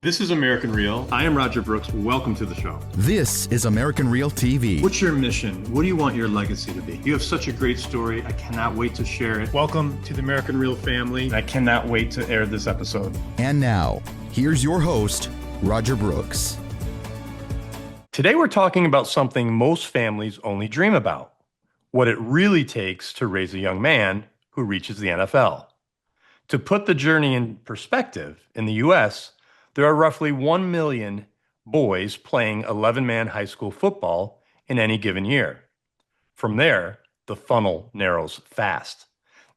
This is American Real. I am Roger Brooks. Welcome to the show. This is American Real TV. What's your mission? What do you want your legacy to be? You have such a great story. I cannot wait to share it. Welcome to the American Real family. I cannot wait to air this episode. And now, here's your host, Roger Brooks. Today we're talking about something most families only dream about: what it really takes to raise a young man who reaches the NFL. To put the journey in perspective, in the U.S., there are roughly 1 million boys playing 11-man high school football in any given year. From there, the funnel narrows fast.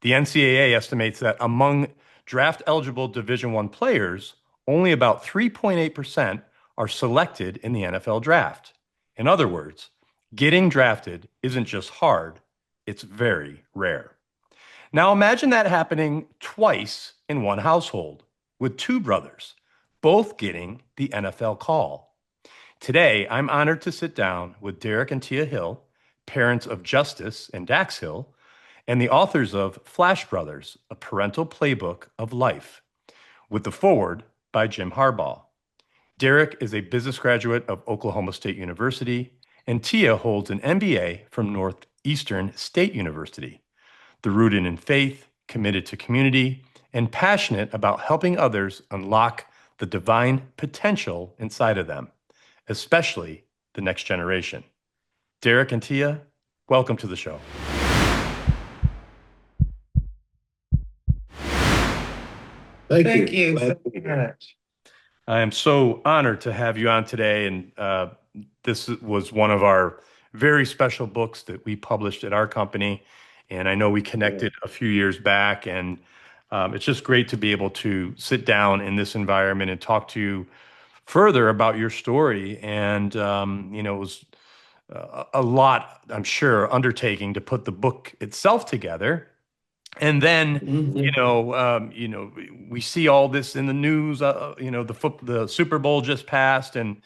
The NCAA estimates that among draft-eligible Division I players, only about 3.8% are selected in the NFL draft. In other words, getting drafted isn't just hard, it's very rare. Now imagine that happening twice in one household, with two brothers, both getting the NFL call. Today, I'm honored to sit down with Derrick and Tia Hill, parents of Justice and Dax Hill, and the authors of Flash Brothers, a Parental Playbook of Life, with the foreword by Jim Harbaugh. Derrick is a business graduate of Oklahoma State University, and Tia holds an MBA from Northeastern State University. They're rooted in faith, committed to community, and passionate about helping others unlock the divine potential inside of them, especially the next generation. Derrick and Tia, welcome to the show. Thank you so much. I am so honored to have you on today, and this was one of our very special books that we published at our company, and I know we connected a few years back, and it's just great to be able to sit down in this environment and talk to you further about your story. And, it was a lot, I'm sure, undertaking to put the book itself together. And then, we see all this in the news, the Super Bowl just passed, and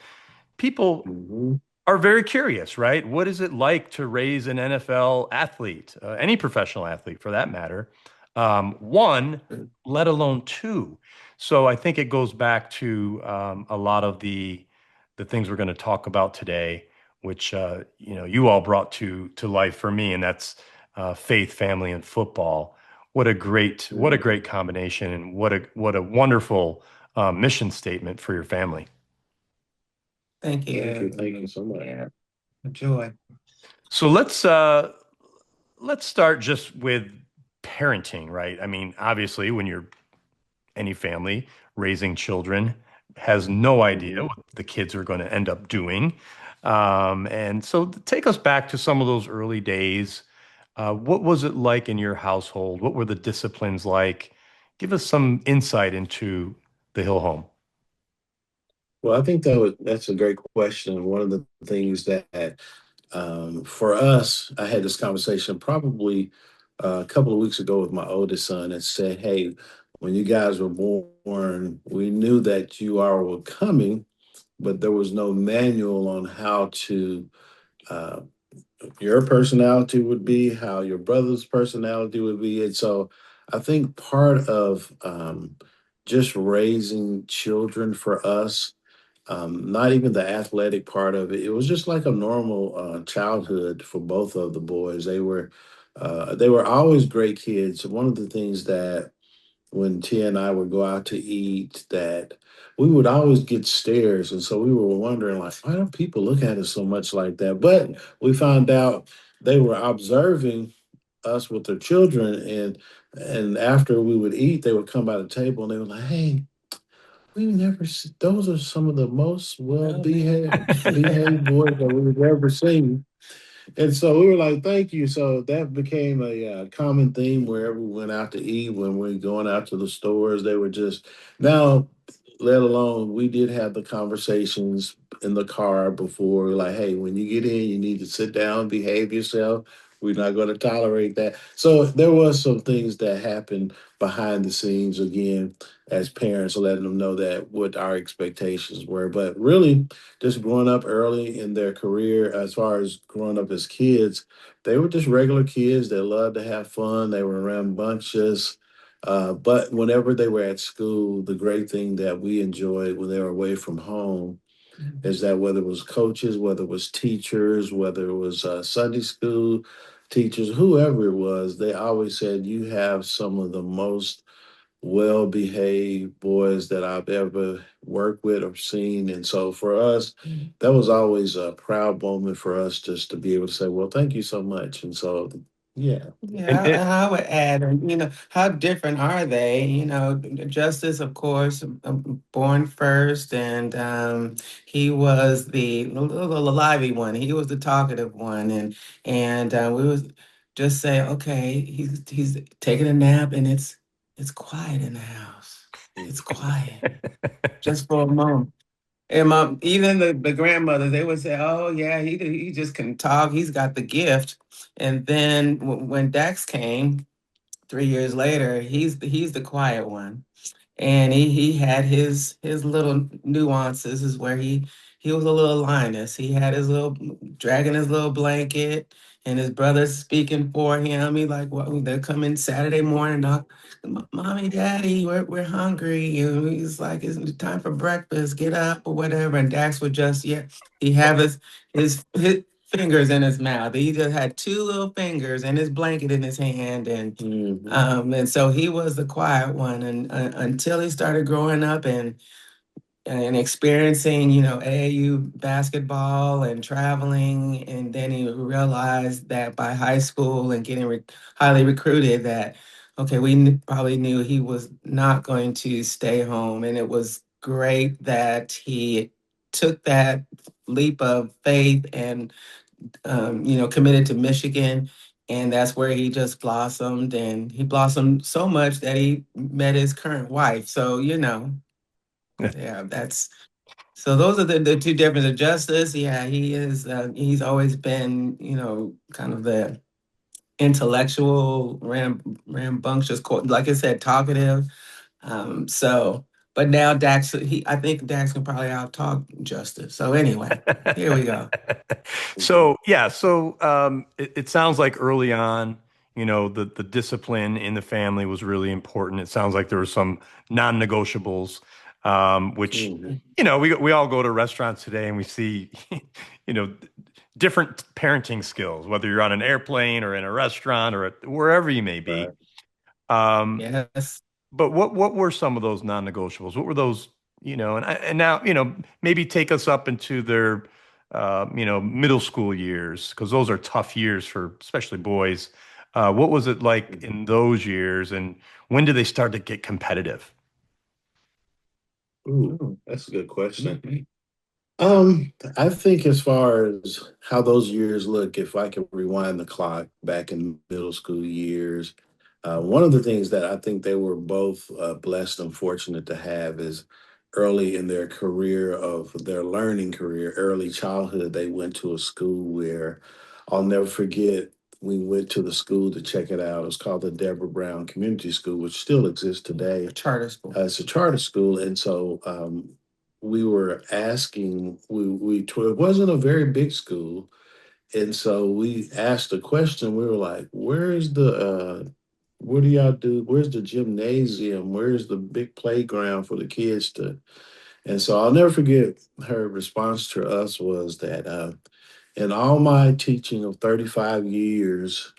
people are very curious, right? What is it like to raise an NFL athlete, any professional athlete for that matter? One, let alone two. So I think it goes back to a lot of the things we're going to talk about today, which you all brought to life for me, and that's faith, family, and football. What a great combination, and what a wonderful mission statement for your family. Thank you. Thank you so much. Yeah. Joy. So let's start just with parenting, right? I mean, obviously, when you're any family raising children has no idea what the kids are going to end up doing. And so take us back to some of those early days. What was it like in your household? What were the disciplines like? Give us some insight into the Hill home. Well, I think that's a great question. One of the things that for us, I had this conversation probably a couple of weeks ago with my oldest son and said, hey, when you guys were born, we knew that you all were coming, but there was no manual on how to your personality would be, how your brother's personality would be. And so I think part of just raising children for us, not even the athletic part of it, it was just like a normal childhood for both of the boys. They were always great kids. One of the things that when Tia and I would go out to eat, that we would always get stares. And so we were wondering, like, why don't people look at us so much like that? But we found out they were observing us with their children. And after we would eat, they would come by the table and they were like, hey, we never, those are some of the most behaved boys that we've ever seen. And so we were like, thank you. So that became a common theme wherever we went out to eat, when we were going out to the stores. They were just, now, let alone, we did have the conversations in the car before, like, hey, when you get in, you need to sit down, behave yourself. We're not going to tolerate that. So there was some things that happened behind the scenes, again, as parents, letting them know that what our expectations were. But really, just growing up early in their career, as far as growing up as kids, they were just regular kids that loved to have fun. They were rambunctious. But whenever they were at school, the great thing that we enjoyed when they were away from home is that whether it was coaches, whether it was teachers, whether it was Sunday school teachers, whoever it was, they always said, "You have some of the most well behaved boys that I've ever worked with or seen." And so for us, that was always a proud moment for us just to be able to say, well, thank you so much. And so, yeah. Yeah, And it, and I would add, how different are they? Justice, of course, born first, and he was the little lively one. He was the talkative one, and we was just say, okay, he's taking a nap, and it's quiet in the house. It's quiet just for a moment. And even the grandmothers, they would say, "Oh yeah, he just can talk. He's got the gift." And then when Dax came 3 years later, he's the quiet one, and he had his little nuances is where he was a little Linus. He had his little dragging his little blanket, and his brothers speaking for him. He like, well, they're coming Saturday morning, knock, "Mommy, Daddy, we're hungry." And he's like, "It's time for breakfast. Get up," or whatever. And Dax would just, yeah, he have his fingers in his mouth. He just had two little fingers and his blanket in his hand, and so he was the quiet one, and until he started growing up and experiencing, AAU basketball and traveling, and then he realized that by high school and getting highly recruited, that okay, we probably knew he was not going to stay home, and it was great that he took that leap of faith and committed to Michigan. And that's where he just blossomed. And he blossomed so much that he met his current wife. So, yeah, so those are the two differences. Justice, yeah, he's always been, kind of the intellectual, rambunctious, like I said, talkative. So, but now I think Dax can probably out-talk Justice. So anyway, here we go. so yeah, it sounds like early on, the discipline in the family was really important. It sounds like there were some non-negotiables, which Mhm. we all go to restaurants today and we see, you know, different parenting skills, whether you're on an airplane or in a restaurant or wherever you may be. Right. Um, Yes. but what were some of those non-negotiables? What were those, and now, maybe take us up into their, middle school years, because those are tough years for especially boys. What was it like Mhm. in those years, and when did they start to get competitive? Ooh, that's a good question. I think as far as how those years look, if I can rewind the clock back in middle school years, one of the things that I think they were both blessed and fortunate to have is early in their career of their learning career, early childhood, they went to a school where I'll never forget. We went to the school to check it out. It was called the Deborah Brown Community School, which still exists A today. charter school. It's a charter school, and so we were asking. It wasn't a very big school, and so we asked a question. We were like, "Where's what do y'all do? Where's the gymnasium? Where's the big playground for the kids to?" And so I'll never forget her response to us was that in all my teaching of 35 years,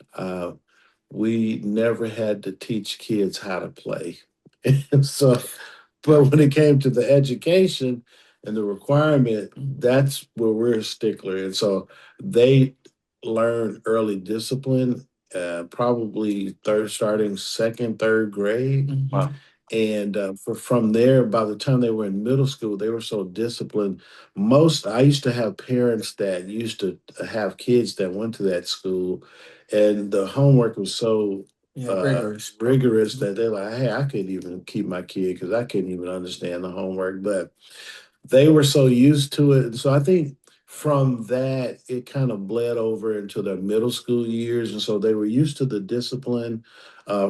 we never had to teach kids how to play. And so, but when it came to the education and the requirement, that's where we're a stickler. And so they learn early discipline, probably starting second, third grade. Wow. And from there, by the time they were in middle school, they were so disciplined. I used to have parents that used to have kids that went to that school, and the homework was so Yeah, rigorous. rigorous that they're like, "Hey, I couldn't even keep my kid because I couldn't even understand the homework." But they were so used to it. So I think from that, it kind of bled over into their middle school years. And so they were used to the discipline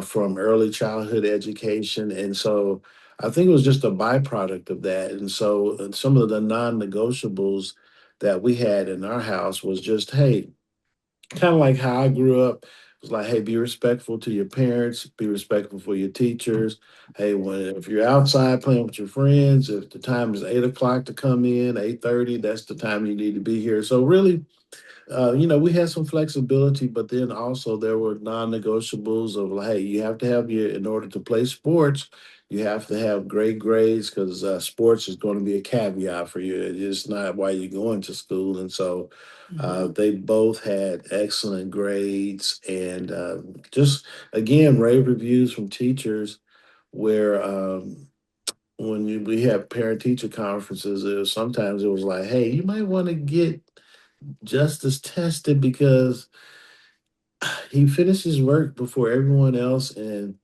from early childhood education. And so I think it was just a byproduct of that. And so some of the non negotiables that we had in our house was just, hey, kind of like how I grew up. It's like, hey, be respectful to your parents, be respectful for your teachers. Hey, if you're outside playing with your friends, if the time is 8 o'clock to come in, 8:30, that's the time you need to be here. So really, we had some flexibility, but then also there were non-negotiables of like, hey, you have to have in order to play sports, you have to have great grades because sports is going to be a caveat for you. It's not why you're going to school. And so they both had excellent grades and just, again, rave reviews from teachers where we had parent teacher conferences, sometimes it was like, hey, you might want to get Justice tested because he finishes work before everyone else, and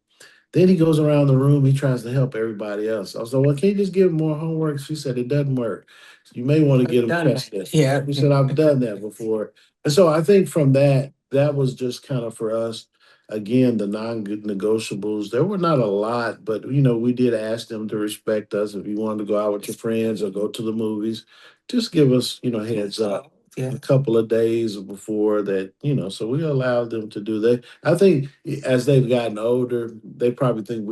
then he goes around the room. He tries to help everybody else. I was like, "Well, can't you just give him more homework?" She said, "It doesn't work. You may want to get I've him done that. tested." Yeah. He said, "I've done that before," and so I think from that was just kind of for us. Again, the non-negotiables. There were not a lot, but we did ask them to respect us. If you wanted to go out with your friends or go to the movies, just give us, heads up Yeah. a couple of days before that, so we allowed them to do that. I think as they've gotten older, they probably think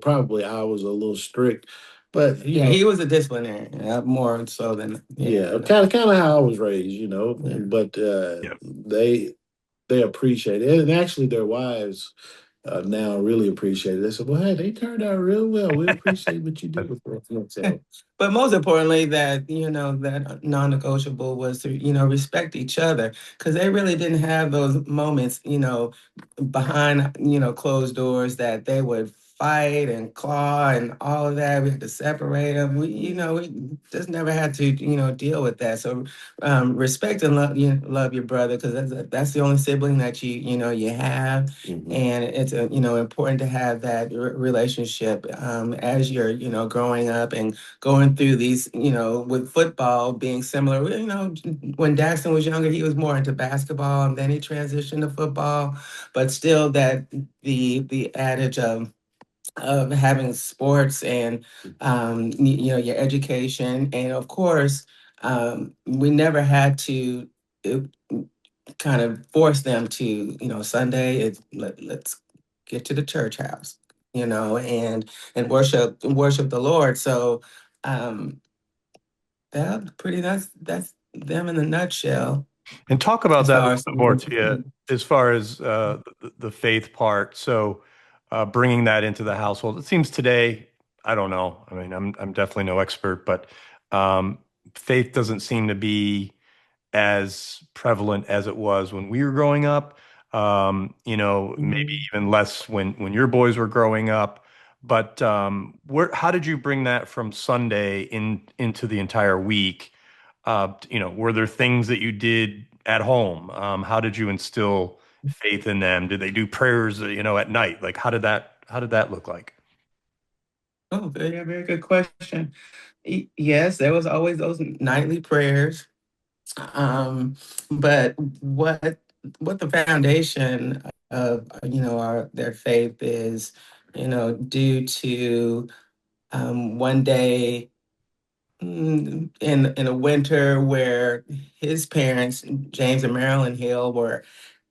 probably I was a little strict, but Yeah, he was a disciplinarian, more so than yeah, yeah. kind of how I was raised, Yeah. but they appreciate it. And actually their wives now really appreciate it. They said, well, hey, they turned out real well. We appreciate what you did with them. So, But most importantly, that that non-negotiable was to respect each other, because they really didn't have those moments behind closed doors that they would fight and claw and all of that. We had to separate them. We just never had to deal with that. So respect and love your brother, because that's the only sibling that you have. mhm. And it's important to have that relationship as you're growing up and going through these, with football being similar. When Daxton was younger, he was more into basketball, and then he transitioned to football. But still, that the adage of having sports and your education, and of course, we never had to uh, kind of force them to Sunday let's get to the church house, and worship the Lord. So um, that's them in a nutshell And talk about as that a far little as. bit more, Tia, as far as the faith part. So, bringing that into the household. It seems today, I don't know. I mean, I'm definitely no expert, but um, faith doesn't seem to be as prevalent as it was when we were growing up. Maybe Mhm. even less when your boys were growing up. But how did you bring that from Sunday into the entire week? Were there things that you did at home? How did you instill faith in them? Did they do prayers, at night? Like, how did that look like? Oh, very, very good question. Yes, there was always those nightly prayers. Um, but what the foundation of their faith is, due to one day in a winter where his parents, James and Marilyn Hill, were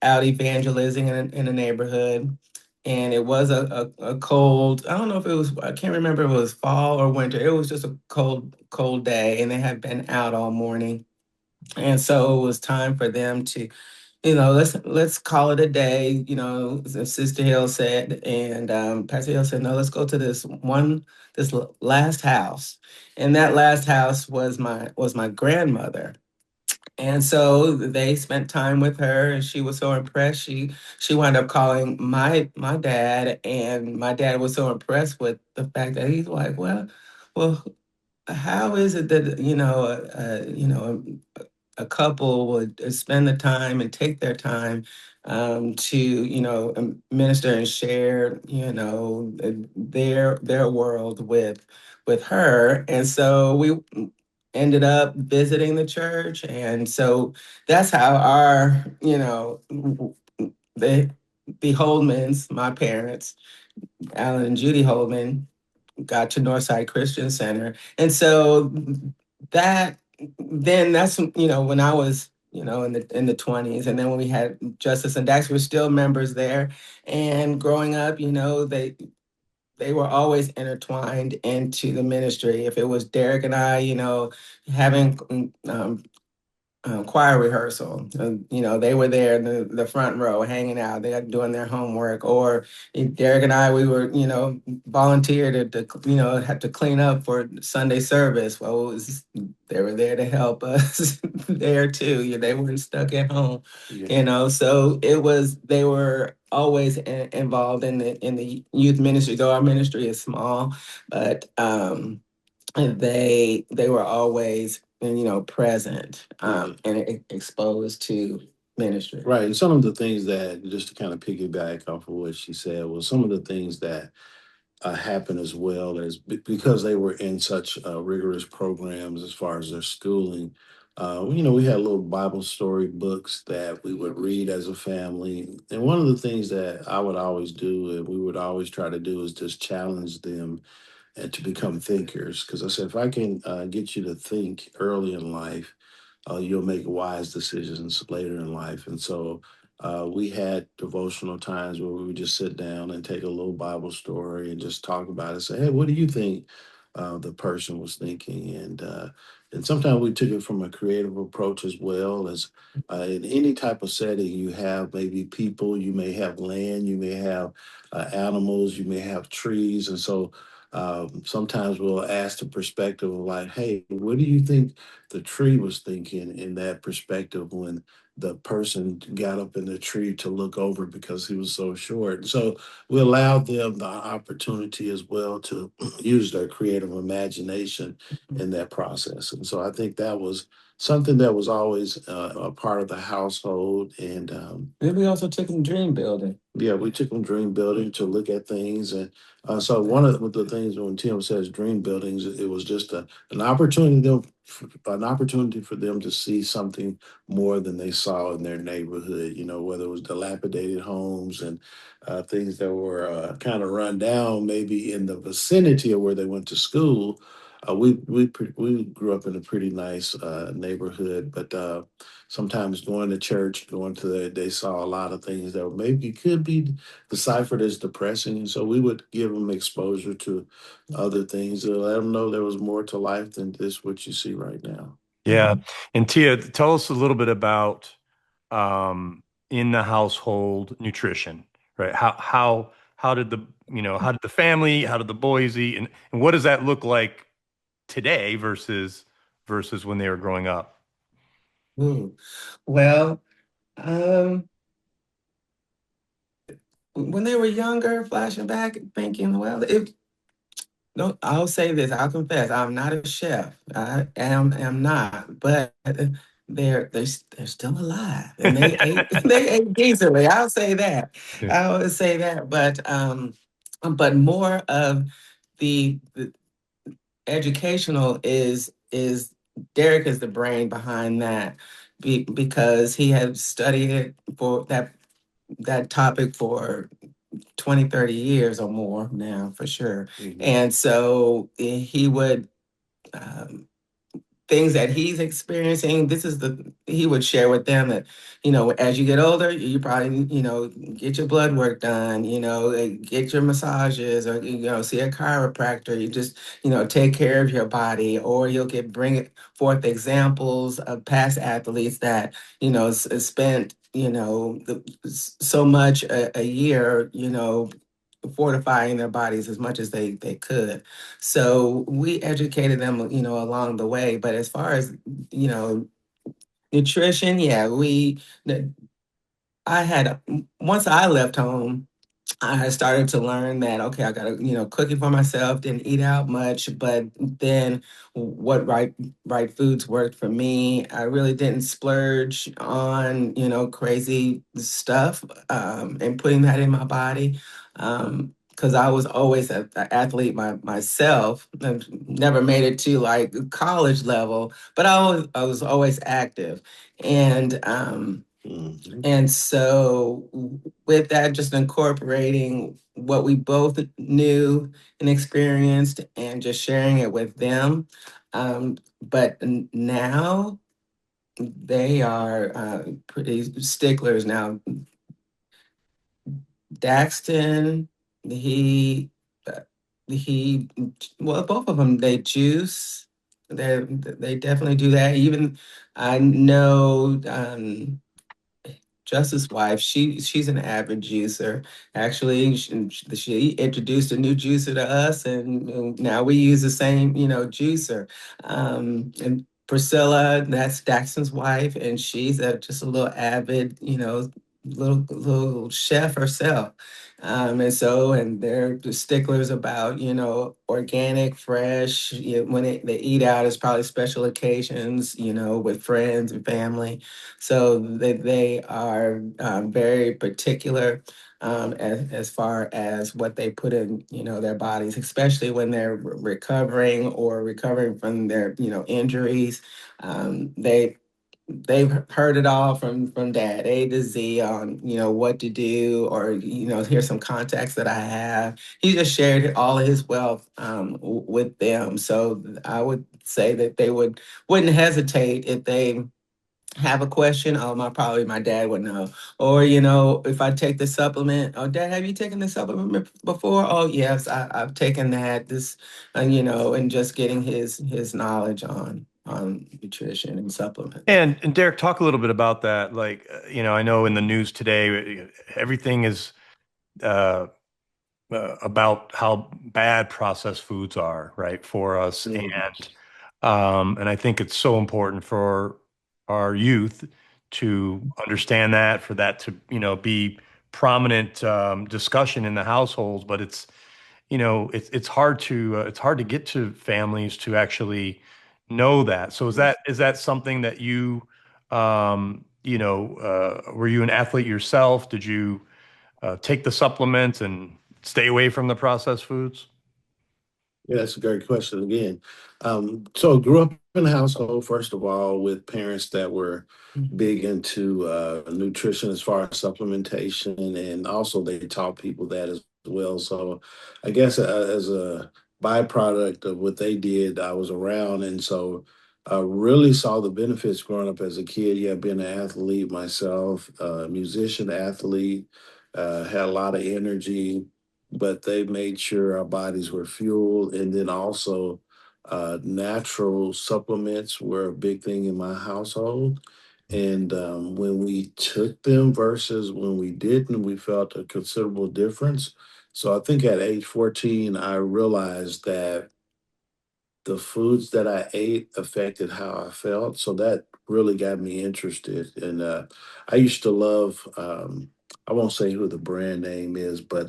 out evangelizing in a neighborhood. And it was a cold, I don't know if it was, I can't remember if it was fall or winter. It was just a cold day, and they had been out all morning. And so it was time for them to, let's call it a day, as Sister Hill said. And Pastor Hill said, no, let's go to this last house. And that last house was my grandmother. And so they spent time with her, and she was so impressed. She wound up calling my dad, and my dad was so impressed with the fact that he's like, well, how is it that a couple would spend the time and take their time to minister and share their world with her. And so we ended up visiting the church, and so that's how our the Holdmans, my parents, Alan and Judy Holdman, got to Northside Christian Center. And so that that's when I was in the 20s. And then when we had Justice and Dax, we were still members there. And growing up, they were always intertwined into the ministry. If it was Derrick and I, having choir rehearsal. They were there in the front row hanging out. They got doing their homework. Or Derek and I, we were, volunteered to have to clean up for Sunday service. Well, they were there to help us there too. They weren't stuck at home, Yeah. So they were always involved in the youth ministry. Though our ministry is small, but and they were always present and exposed to ministry. Right. And some of the things that, just to kind of piggyback off of what she said, was some of the things that happen as well as because they were in such rigorous programs as far as their schooling. We had little Bible story books that we would read as a family. And one of the things that I would always do, and we would always try to do, is just challenge them and to become thinkers. Because I said, if I can get you to think early in life, you'll make wise decisions later in life. And so we had devotional times where we would just sit down and take a little Bible story and just talk about it. Say, hey, what do you think the person was thinking? And sometimes we took it from a creative approach as well as in any type of setting. You have maybe people, you may have land, you may have animals, you may have trees, and so. Sometimes we'll ask the perspective of like, hey, what do you think the tree was thinking in that perspective when the person got up in the tree to look over because he was so short. So we allowed them the opportunity as well to use their creative imagination in that process. And so I think that was something that was always a part of the household. And Then we also took them dream building. yeah, we took them dream building to look at things. And so one of the things when Tim says dream buildings, it was just an opportunity an opportunity for them to see something more than they saw in their neighborhood. Whether it was dilapidated homes and things that were kind of run down, maybe in the vicinity of where they went to school. We grew up in a pretty nice neighborhood, but sometimes going to church, they saw a lot of things that maybe could be deciphered as depressing. And so we would give them exposure to other things to let them know there was more to life than this, what you see right now. Yeah. And Tia, tell us a little bit about in the household nutrition, right? How did the family, how did the boys eat, and what does that look like today versus when they were growing up? Ooh. Well, um, when they were younger, flashing back, thinking, well, no, I'll say this. I'll confess. I'm not a chef. I am not. But they're still alive, and they ate they ate decently. I'll say that. I always say that. But more of the educational is Derek is the brain behind that, because he has studied it for that topic for 20, 30 years or more now, for sure. Mhm. And so he would, um, things that he's experiencing, he would share with them that, as you get older, you probably, get your blood work done, get your massages, or, see a chiropractor. You just, take care of your body, or you'll bring forth examples of past athletes that, spent, so much a year, fortifying their bodies as much as they could. So we educated them, along the way. But as far as, you know, nutrition, yeah, I had, once I left home, I started to learn that, okay, I got to, cooking for myself, didn't eat out much, but then what right foods worked for me. I really didn't splurge on, crazy stuff, and putting that in my body. Because I was always an athlete myself. I never made it to like college level, but I was always active. And Mhm. and so, with that, just incorporating what we both knew and experienced and just sharing it with them. But now, they are pretty sticklers now. Daxton, he uh, he well, both of them they juice. They definitely do that. Even I know Justice's wife, she's an avid juicer. Actually, she introduced a new juicer to us, and now we use the same, juicer. And Priscilla, that's Daxton's wife, and she's just a little avid, little chef herself. And they're the sticklers about, organic, fresh. When they eat out, it's probably special occasions, with friends and family. So they are very particular as far as what they put in, their bodies, especially when they're recovering from their, injuries. They've heard it all from dad, A to Z, on what to do, or here's some contacts that I have. He just shared all of his wealth with them. So I would say that they wouldn't hesitate if they have a question. Oh, my dad would know. Or, if I take the supplement, oh, dad, have you taken the supplement before? Oh, yes, I've taken that. This, and just getting his knowledge on nutrition and supplements. And Derek, talk a little bit about that. Like, I know in the news today, everything is uh, about how bad processed foods are, right, for us. Mhm. And I think it's so important for our youth to understand that, for that to, be prominent discussion in the households. But it's hard to get to families to actually know that. So is that something that were you an athlete yourself? Did you take the supplements and stay away from the processed foods? Yeah, that's a great question again. So grew up in a household, first of all, with parents that were big into nutrition as far as supplementation, and also they taught people that as well. So I guess as a byproduct of what they did, I was around, and so really saw the benefits growing up as a kid. Yeah, being an athlete myself, musician, athlete, had a lot of energy, but they made sure our bodies were fueled. And then also, natural supplements were a big thing in my household. And when we took them versus when we didn't, we felt a considerable difference. So I think at age 14, I realized that the foods that I ate affected how I felt. So that really got me interested. And I used to love, I won't say who the brand name is, but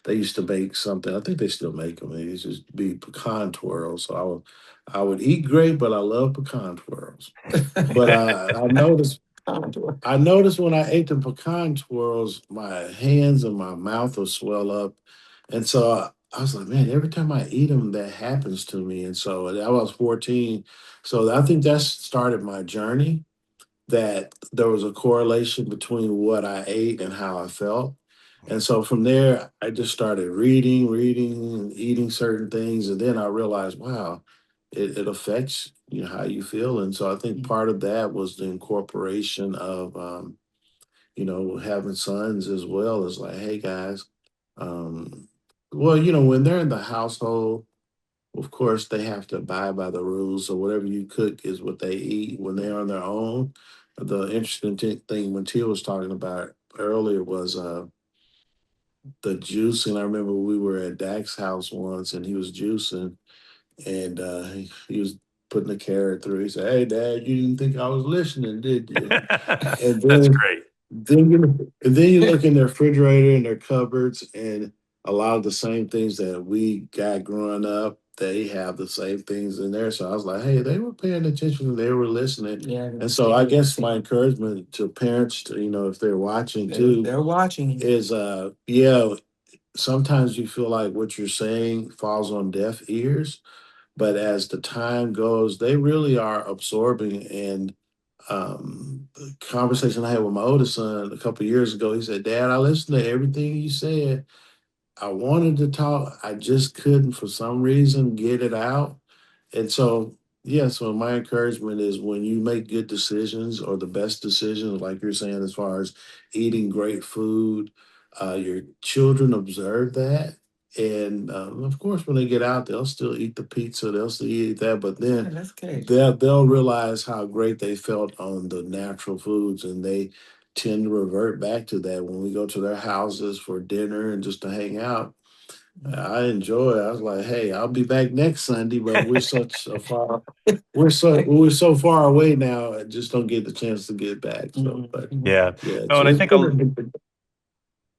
they used to make something. I think they still make them. They used to be pecan twirls. So I would eat great, but I love pecan twirls. But I noticed when I ate the pecan twirls, my hands and my mouth will swell up. And so I was like, man, every time I eat them, that happens to me. And so I was 14. So I think that started my journey, that there was a correlation between what I ate and how I felt. And so from there, I just started reading, and eating certain things. And then I realized, wow, it affects how you feel. And so I think part of that was the incorporation of having sons as well. As like, hey guys, um, well, when they're in the household, of course they have to abide by the rules. So whatever you cook is what they eat. When they're on their own, the interesting thing when Tia was talking about earlier was the juicing. I remember we were at Dax's house once and he was juicing, and he was putting a carrot through. He said, "Hey, Dad, you didn't think I was listening, did you?" And That's then great. then you look in their refrigerator and their cupboards, and a lot of the same things that we got growing up, they have the same things in there. So I was like, hey, they were paying attention, they were listening. Yeah, And so I guess my encouragement to parents, to, if they're watching too, they're watching. is yeah, sometimes you feel like what you're saying falls on deaf ears, but as the time goes, they really are absorbing. And the conversation I had with my oldest son a couple years ago, he said, "Dad, I listened to everything you said. I wanted to talk, I just couldn't for some reason get it out." And so Yeah, so my encouragement is when you make good decisions or the best decisions, like you're saying, as far as eating great food, your children observe that. And of course, when they get out, they'll still eat the pizza, they'll still eat that, but Yeah, then that's good. they'll realize how great they felt on the natural foods, and they tend to revert back to that when we go to their houses for dinner and just to hang out. I enjoy it. I was like, hey, I'll be back next Sunday, but we're so far away now. I just don't get the chance to get back. So, but Mhm. Yeah. yeah, No, and I it's think been a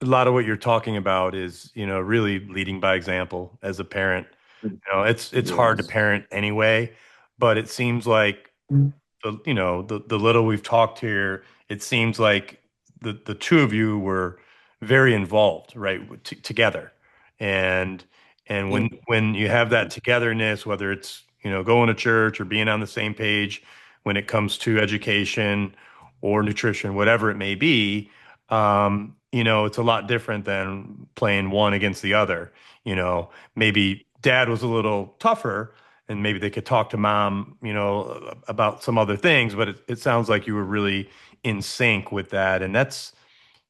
a lot of what you're talking about is, really leading by example as a parent. It's hard to yes. parent anyway, but it seems like the little we've talked here, it seems like the two of you were very involved, right, together, and Yeah. when you have that togetherness, whether it's going to church or being on the same page when it comes to education or nutrition, whatever it may be, it's a lot different than playing one against the other. Maybe dad was a little tougher and maybe they could talk to mom, about some other things, but it sounds like you were really in sync with that. And that's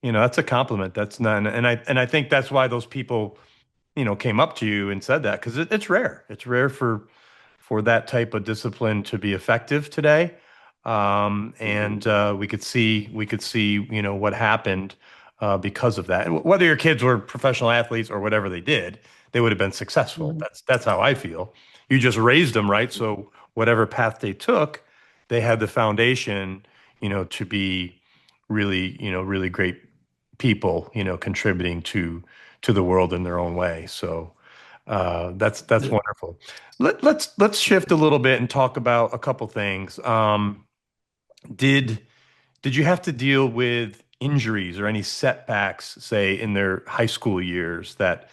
a compliment. That's not, and I think that's why those people, came up to you and said that because it's rare. It's rare for that type of discipline to be effective today. And we could see, what happened because of that. And whether your kids were professional athletes or whatever they did, they would have been successful. Mhm. That's how I feel. You just raised them right, so whatever path they took, they had the foundation, to be really great people, contributing to the world in their own way. So that's Yeah. wonderful. Let's shift a little bit and talk about a couple things. Did did you have to deal with injuries or any setbacks, say, in their high school years that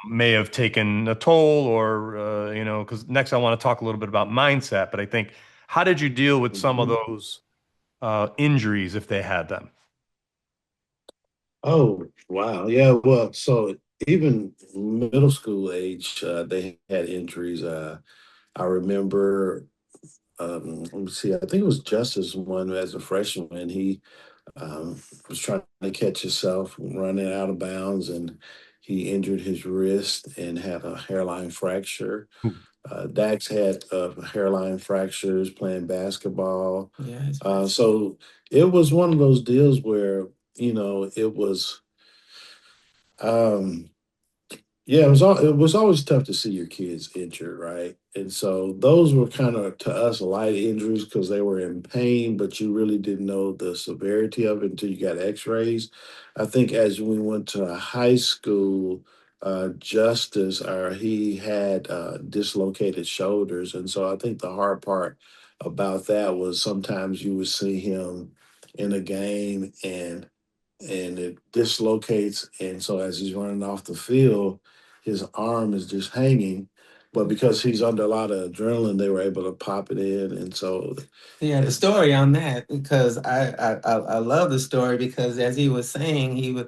may have taken a toll, or because next I want to talk a little bit about mindset, but I think how did you deal with some of those injuries if they had them? Oh, wow. Yeah. Well, so even middle school age, they had injuries. I remember, let me see, I think it was Justice one as a freshman. He was trying to catch himself running out of bounds, and he injured his wrist and had a hairline fracture. Dax had hairline fractures playing basketball. Yeah, it's So it was one of those deals where, it was. Um, yeah, it was always tough to see your kids injured, right? And so those were kind of to us light injuries because they were in pain, but you really didn't know the severity of it until you got X-rays. I think as we went to high school, Justice, he had dislocated shoulders, and so I think the hard part about that was sometimes you would see him in a game and it dislocates. And so as he's running off the field, his arm is just hanging. But because he's under a lot of adrenaline, they were able to pop it in. And so yeah, the it's, story on that because I love the story because as he was saying he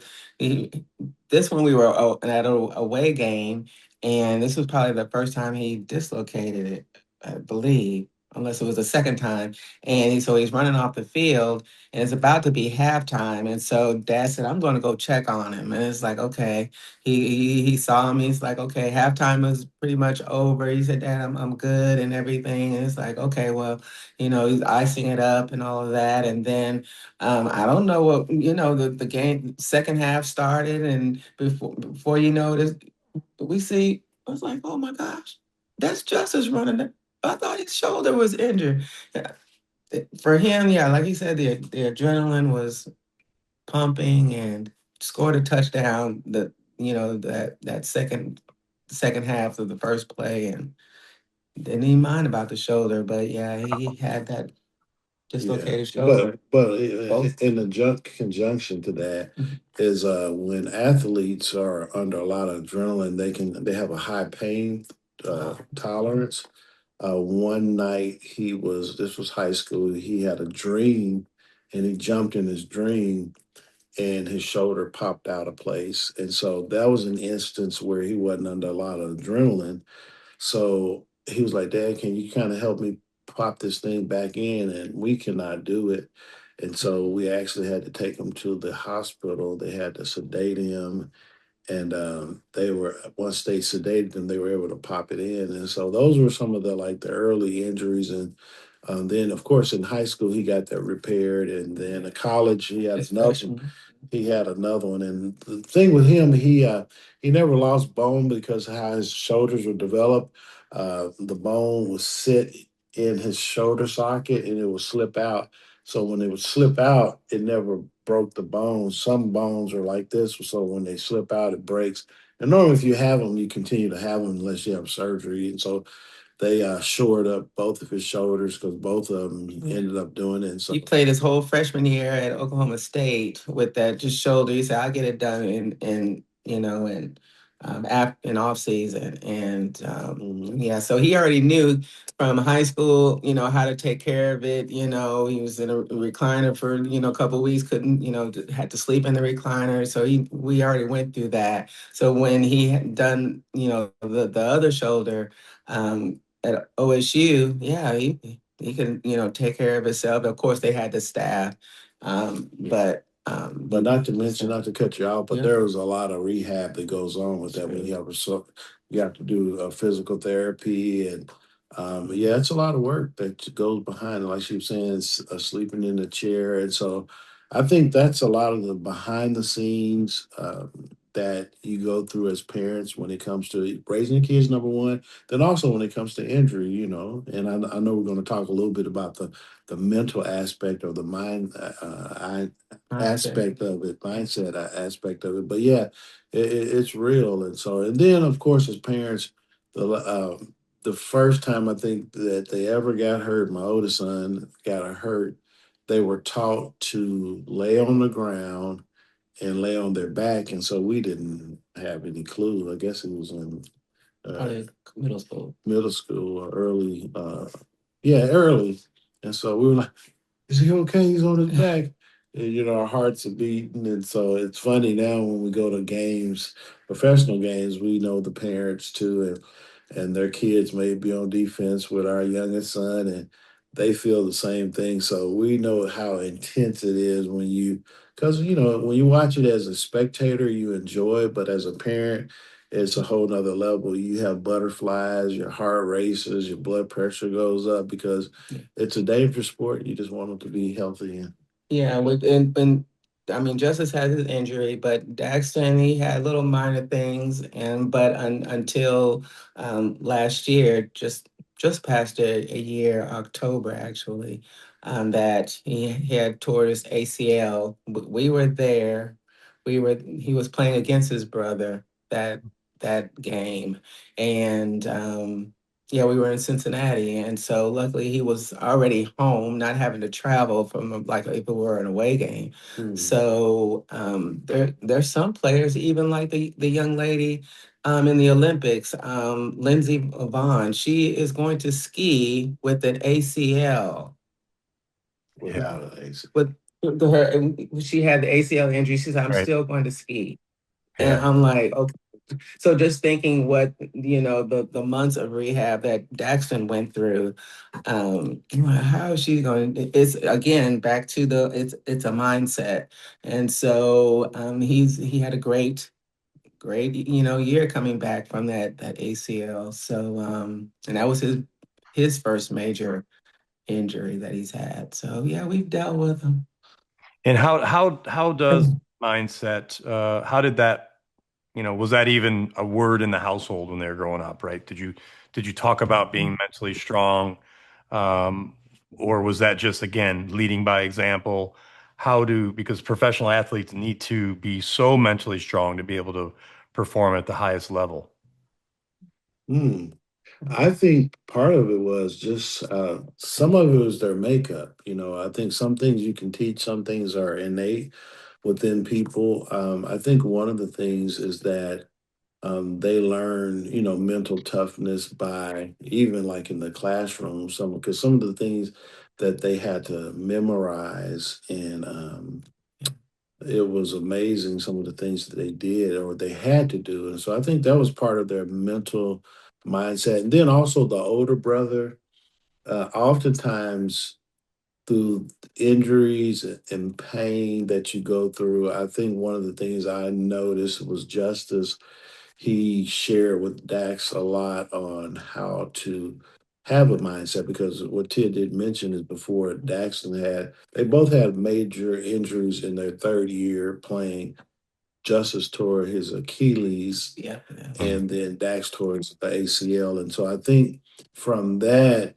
this one we were at a away game and this was probably the first time he dislocated it, I believe, unless it was the second time. And so he's running off the field and it's about to be halftime. And so Dad said, "I'm going to go check on him." And it's like, okay. He saw him. He's like, "Okay, halftime is pretty much over." He said, "Dad, I'm good and everything." And it's like, okay, well, he's icing it up and all of that. And then I don't know what, the game second half started and before you know this, we see, I was like, oh my gosh, that's Justice running. I thought his shoulder was injured. Yeah, for him, yeah, like he said, the adrenaline was pumping and scored a touchdown that second half of the first play and didn't even mind about the shoulder, but yeah, he had that yeah. dislocated But shoulder. Both. in the conjunction to that Mhm. is when athletes are under a lot of adrenaline, they have a high pain Oh, tolerance. One night this was high school. He had a dream, and he jumped in his dream, and his shoulder popped out of place. And so that was an instance where he wasn't under a lot of adrenaline. So he was like, Dad, can you kind of help me pop this thing back in? And we cannot do it. And so we actually had to take him to the hospital. They had to sedate him, and they were, once they sedated them, they were able to pop it in. And so those were some of the, like, the early injuries. And then of course in high school he got that repaired, and then in college His freshman. he had another one. And the thing with him, he never lost bone because how his shoulders were developed. The bone would sit in his shoulder socket and it would slip out. So when it would slip out, it never broke the bone. Some bones are like this, so when they slip out, it breaks. And normally, if you have them, you continue to have them unless you have surgery. And so they shored up both of his shoulders because both of them ended up doing it. And so, He played his whole freshman year at Oklahoma State with that just shoulder. He said, "I'll get it done in in off season." And mhm. yeah, so he already knew from high school, how to take care of it. He was in a recliner for a couple of weeks, couldn't had to sleep in the recliner. So we already went through that. So when he had done the other shoulder at OSU, yeah, he can, take care of himself. Of course, they had the staff, But not to mention, not to cut you off, but yeah, there was a lot of rehab that goes on with that. When you have you have to do physical therapy, and yeah, it's a lot of work that goes behind it. Like she was saying, sleeping in the chair, and so I think that's a lot of the behind the scenes that you go through as parents when it comes to raising your kids. Number one, then also when it comes to injury, and I know we're going to talk a little bit about the mental aspect of the mind mindset. aspect of it, mindset aspect of it. But yeah, it's real. And so, and then of course, as parents, the first time I think that they ever got hurt, my oldest son got hurt. They were taught to lay on the ground and lay on their back, and so we didn't have any clue. I guess it was in uh, Probably middle school. middle school or early, yeah, early. And so we were like, is he okay? He's on his back. And, our hearts are beating. And so it's funny now when we go to games, professional games, we know the parents too, and their kids may be on defense with our youngest son, and they feel the same thing. So we know how intense it is because, when you watch it as a spectator, you enjoy it, but as a parent, it's a whole nother level. You have butterflies, your heart races, your blood pressure goes up because it's a dangerous sport. You just want them to be healthy. And Yeah, and I mean, Justice had his injury, but Daxton, he had little minor things, and but until last year, just past a year, October actually, that he had tore his ACL. We were there. He was playing against his brother that game, and yeah, we were in Cincinnati, and so luckily he was already home, not having to travel from like if it were an away game. hmm. So there's some players, even like the young lady in the Olympics, Lindsey Vaughn. She is going to ski with an ACL. Without an exit. With her, and she had the ACL injury. She said, "I'm Right. still going to ski," and Yeah. I'm like, okay. So just thinking what the months of rehab that Daxton went through, how is she going? It's again back to it's a mindset, and so he had a great year coming back from that ACL. So and that was his first major injury that he's had. So yeah, we've dealt with him. And how does mindset, how did that, was that even a word in the household when they were growing up, right? Did you talk about being mentally strong? Um, or was that just, again, leading by example? Because professional athletes need to be so mentally strong to be able to perform at the highest level. Hmm. I think part of it was just some of it was their makeup. I think some things you can teach, some things are innate within people. I think one of the things is that they learn, mental toughness by even like in the classroom, because some of the things that they had to memorize, and it was amazing some of the things that they did or they had to do. And so I think that was part of their mental mindset. And then also the older brother, oftentimes through injuries and pain that you go through, I think one of the things I noticed was Justice. He shared with Dax a lot on how to have a mindset because what Tia did mention is before Daxton they both had major injuries in their third year playing. Justice tore his Achilles, Yeah, yeah. and then Dax tore the ACL. And so I think from that,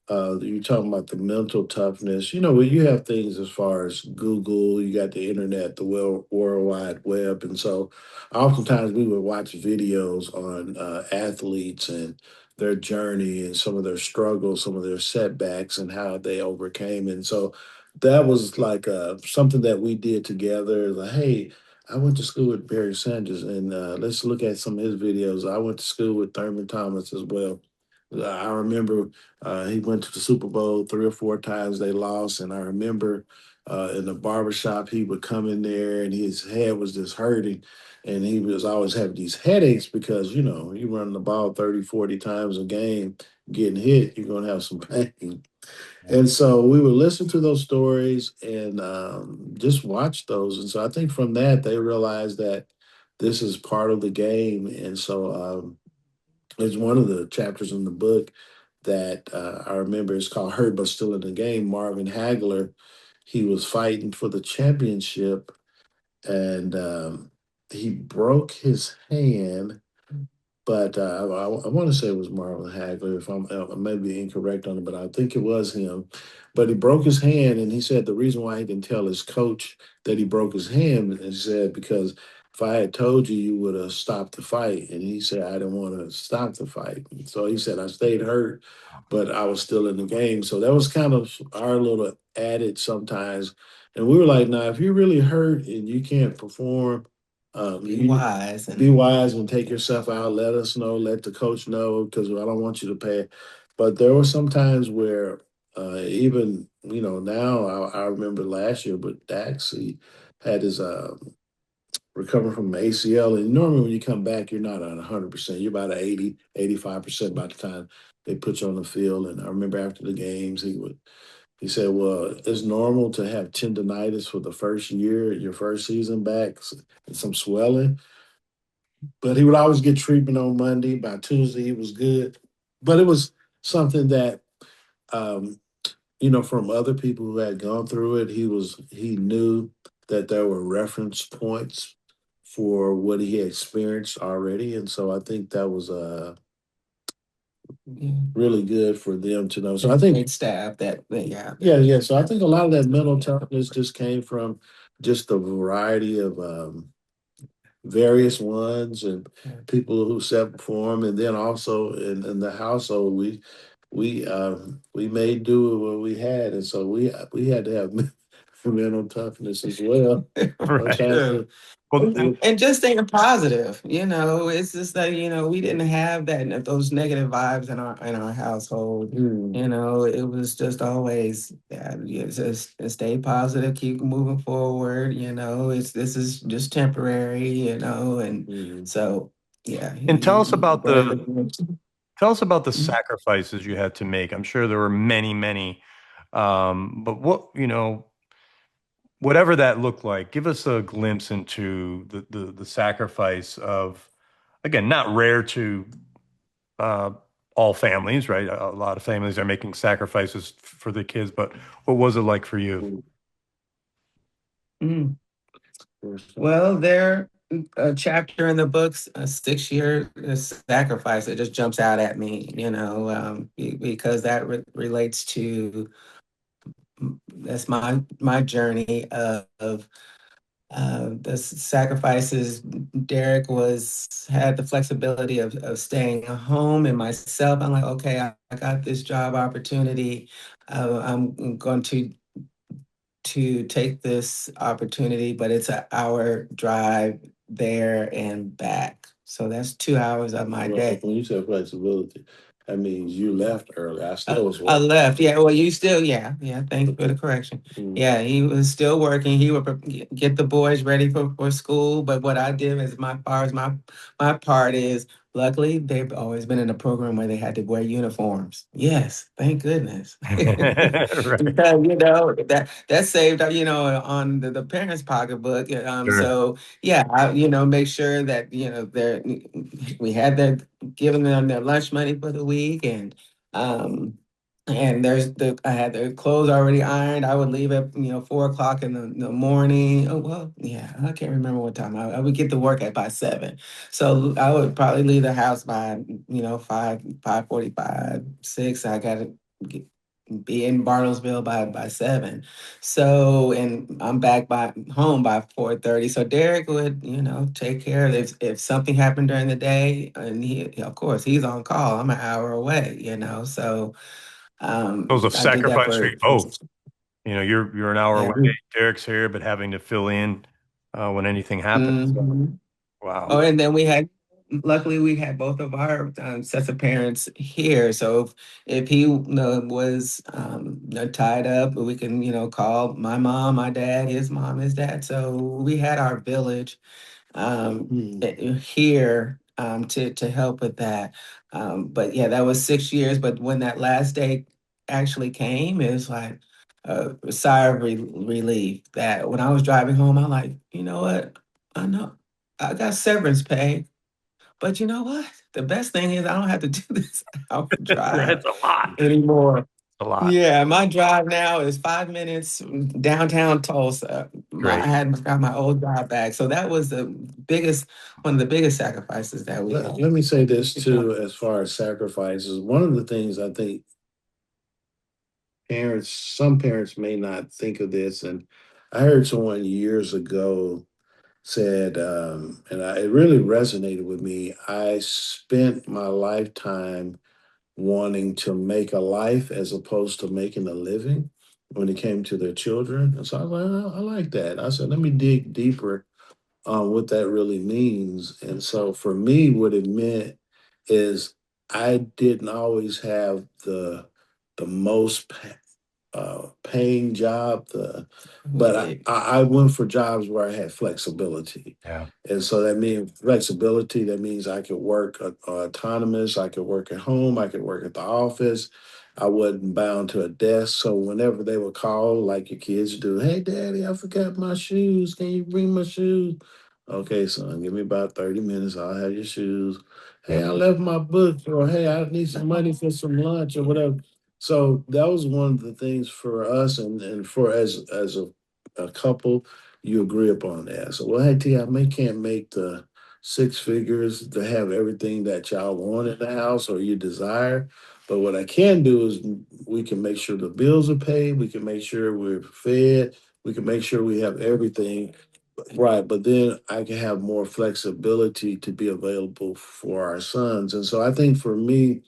you're talking about the mental toughness. You know, when you have things as far as Google, you got the internet, the World Wide Web. And so oftentimes we would watch videos on athletes and their journey and some of their struggles, some of their setbacks, and how they overcame. And so that was like something that we did together. Like, hey, I went to school with Barry Sanders, and let's look at some of his videos. I went to school with Thurman Thomas as well. I remember he went to the Super Bowl 3 or 4 times. They lost, and I remember in the barbershop he would come in there, and his head was just hurting, and he was always having these headaches because you run the ball 30, 40 times a game, getting hit, you're gonna have some pain. And so we would listen to those stories and just watch those. And so I think from that, they realized that this is part of the game. And so it's one of the chapters in the book that I remember is called Hurt But Still in the Game. Marvin Hagler, he was fighting for the championship and he broke his hand, but I want to say it was Marvin Hagler. If I may be incorrect on it, but I think it was him. But he broke his hand, and he said the reason why he didn't tell his coach that he broke his hand, and he said because if I had told you, you would have stopped the fight. And he said I didn't want to stop the fight. So he said I stayed hurt, but I was still in the game. So that was kind of our little added sometimes. And we were like, now if you're really hurt and you can't perform. Be wise Be and wise and take yourself out. Let us know. Let the coach know because I don't want you to pay. But there were some times where even now I remember last year, but Dax he had his recovering from an ACL, and normally when you come back, you're not at 100%. You're about 80, 85% by the time they put you on the field. And I remember after the games, he said, "Well, it's normal to have tendonitis for the first year, your first season back, and some swelling." But he would always get treatment on Monday. By Tuesday, he was good. But it was something that, um, from other people who had gone through it, he knew that there were reference points for what he had experienced already, and so I think that was yeah, really good for them to know. So I think, great staff yeah. yeah, yeah. So I think a lot of that mental toughness just came from just a variety of various ones and Yeah. people who sat before him, and then also in the household we made do with what we had, and so we had to have mental toughness as well. Right. Sometimes True. Well, And just staying positive, it's just that, we didn't have those negative vibes in our household. mm, It was just always, yeah, just stay positive, keep moving forward, this is just temporary, and mm, so yeah, and he brought it. tell us about the sacrifices you had to make. I'm sure there were many, many. But whatever that looked like, give us a glimpse into the sacrifice of, again, not rare to uh, all families, right? A lot of families are making sacrifices for the kids, but what was it like for you? mm, Mm. Well, there a chapter in the books, a 6 year sacrifice that just jumps out at me, because that relates to that's my journey of the sacrifices. Derrick had the flexibility of staying home and myself. I'm like, okay, I got this job opportunity. I'm going to take this opportunity, but it's an hour drive there and back. So that's 2 hours of my well, day. when you say flexibility, that means you left early. I still was I working. left. Yeah. Well, you still, yeah. Yeah. Thanks for the correction. Mm, Yeah. He was still working. He would get the boys ready for school. But what I did is my part is Luckily, they've always been in a program where they had to wear uniforms. Yes, thank goodness. Right. Because, that saved, on the parents' pocketbook. Sure. So yeah, make sure that, we had their giving them their lunch money for the week, um and I had their clothes already ironed. I would leave at 4 o'clock in the morning. Oh well, yeah, I can't remember what time I would get to work at by 7. So I would probably leave the house by 5:45, 6. I got to be in Bartlesville by 7. So, and I'm back by home by 4:30. So Derek would take care of if something happened during the day, and he of course he's on call. I'm an hour away. So. It was a I did that sacrifice for you both. You're an hour yeah. away. Derek's here, but having to fill in when anything happens. Mhm. Oh, Wow. and then luckily we had both of our sets of parents here. So if he was tied up, we can call my mom, my dad, his mom, his dad. So we had our village here to help with that. But yeah, that was 6 years. But when that last day actually came, it was like a sigh of relief that when I was driving home, I'm like, you know what? I know I got severance pay, but you know what? The best thing is I don't have to do this hour drive That's a lot. anymore. A lot. Yeah, my drive now is 5 minutes downtown Tulsa. I Great. got my old job back, so that was one of the biggest sacrifices that we Let had. me say this too, as far as sacrifices. One of the things I think some parents may not think of this, and I heard someone years ago said, it really resonated with me. I spent my lifetime wanting to make a life as opposed to making a living when it came to their children. And so I was like, "Oh, I like that." I said, let me dig deeper on what that really means. And so for me, what it meant is I didn't always have the most paying job. But Right. I went for jobs where I had flexibility. Yeah. And so that means flexibility. That means I could work autonomous. I could work at home. I could work at the office. I wasn't bound to a desk. So whenever they would call, like your kids do, "Hey, Daddy, I forgot my shoes. Can you bring my shoes?" "Okay, son, give me about 30 minutes. I'll have your shoes." "Hey, Yep. I left my book," or "Hey, I need some money for some lunch," or whatever. So that was one of the things for us, and for as a couple, you agree upon that. So, well, hey, T, can't make the six figures to have everything that y'all want in the house or you desire. But what I can do is we can make sure the bills are paid. We can make sure we're fed. We can make sure we have everything right. But then I can have more flexibility to be available for our sons. And so I think for me,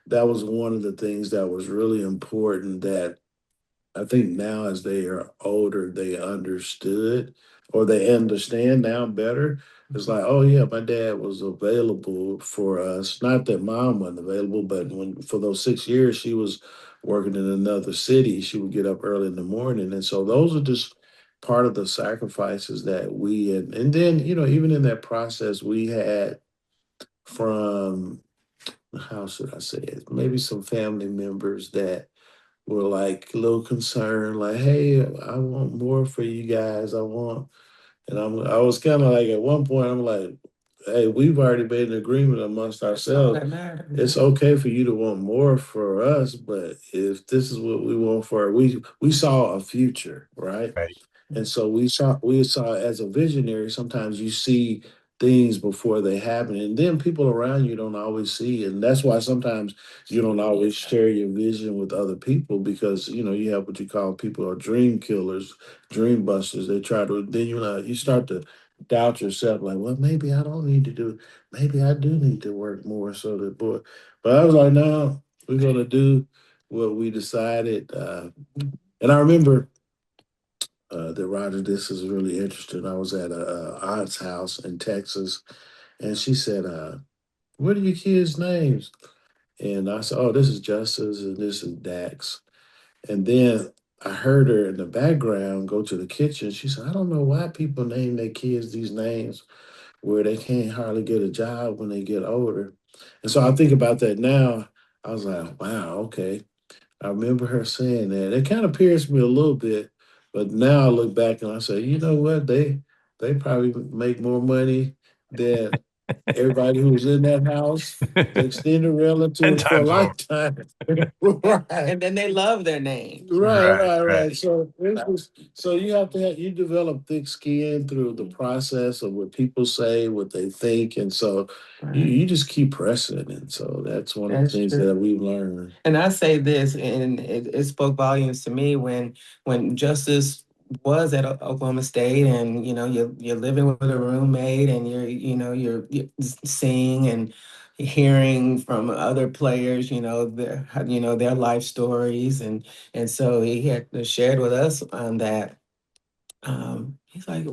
that was one of the things that was really important that I think now as they are older, they understood or they understand now better. It's like, oh yeah, my dad was available for us. Not that mom wasn't available, but when for those 6 years she was working in another city, she would get up early in the morning. And so those are just part of the sacrifices that and then, even in that process we had from how should I say it? Maybe some family members that were like a little concerned, like, "Hey, I want more for you guys. I was kind of like at one point, I'm like, "Hey, we've already made an agreement amongst That's all ourselves. that matters. It's okay for you to want more for us, but if this is what we want for we saw a future, right? Right. And so we saw as a visionary, sometimes you see things before they happen. And then people around you don't always see. And that's why sometimes you don't always share your vision with other people because you have what you call people are dream killers, dream busters. They try to then you start to doubt yourself, like, well, maybe I don't need to do, maybe I do need to work more so that boy. But I was like, no, we're gonna do what we decided. And I remember that Roger, this is really interesting. I was at a aunt's house in Texas, and she said, "What are your kids' names?" And I said, "Oh, this is Justice and this is Dax." And then I heard her in the background go to the kitchen. She said, "I don't know why people name their kids these names." where they can't hardly get a job when they get older. And so I think about that now. I was like, wow, okay. I remember her saying that. It kind of pierced me a little bit, but now I look back and I say, you know what? They probably make more money than everybody who was in that house, the extended Ten relatives for a times over. lifetime. Right. And then they love their names. Right, Right, right, right. right. So it's just, so you have to have, you develop thick skin through the process of what people say, what they think, and so Right. you just keep pressing. And so that's one of the That's things that true. we've learned. And I say this, and it spoke volumes to me when Justice was at Oklahoma State, and you're living with a roommate, and you're seeing and hearing from other players, their life stories, and so he had shared with us on that. He's like,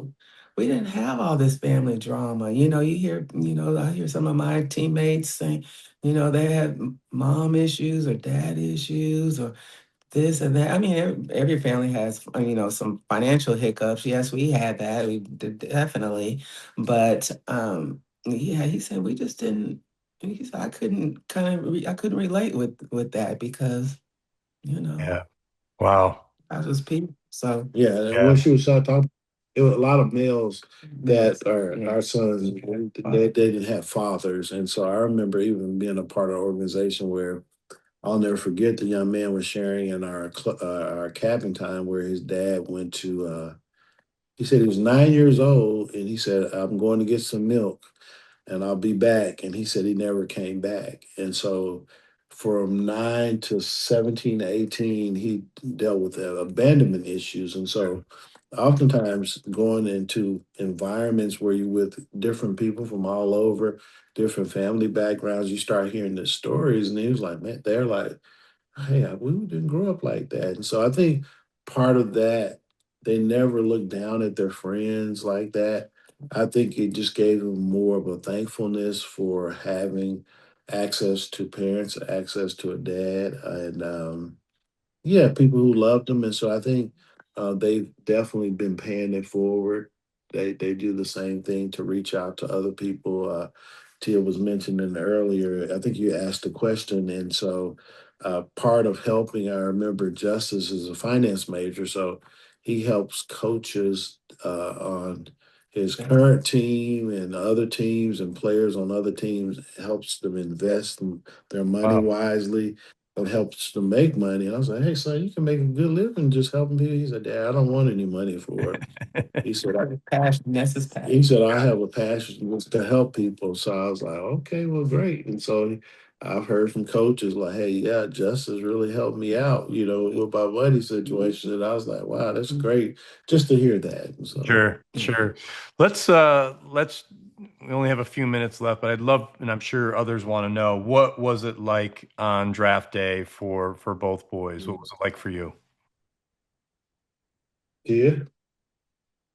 we didn't have all this family drama. I hear some of my teammates saying, they had mom issues or dad issues or this and that. I mean, every family has, some financial hiccups. Yes, we had that. We did definitely. But yeah, he said we just didn't. He said I couldn't relate with that because Yeah. Wow. I was people. So Yeah, and Yeah. what she was talking, it was a lot of males yes, that are yeah. our sons. They didn't have fathers, and so I remember even being a part of an organization where I'll never forget the young man was sharing in our cabin time where his dad went to. He said he was 9 years old, and he said, "I'm going to get some milk." And I'll be back. And he said he never came back. And so from 9 to 17 to 18, he dealt with abandonment issues. And so oftentimes going into environments where you're with different people from all over, different family backgrounds, you start hearing the stories. And he was like, man, they're like, hey, we didn't grow up like that. And so I think part of that, they never looked down at their friends like that. I think it just gave them more of a thankfulness for having access to parents, access to a dad, and yeah, people who loved them, and so I think they've definitely been paying it forward. They do the same thing to reach out to other people. Tia was mentioning earlier. I think you asked a question, and so part of helping, I remember Justice is a finance major, so he helps coaches on his current team and other teams and players on other teams, helps them invest their money Wow. wisely and helps them make money. And I was like, hey, son, you can make a good living just helping people. He said, Dad, I don't want any money for it. He said, Passion. That's his he passion. said, I have a passion just to help people. So I was like, okay, well, great. And so I've heard from coaches like, hey, yeah, Justice really helped me out, with my money situation. And I was like, wow, that's great just to hear that. And so, Sure, sure. Let's we only have a few minutes left, but I'd love, and I'm sure others want to know, what was it like on draft day for both boys? What was it like for you? yeah.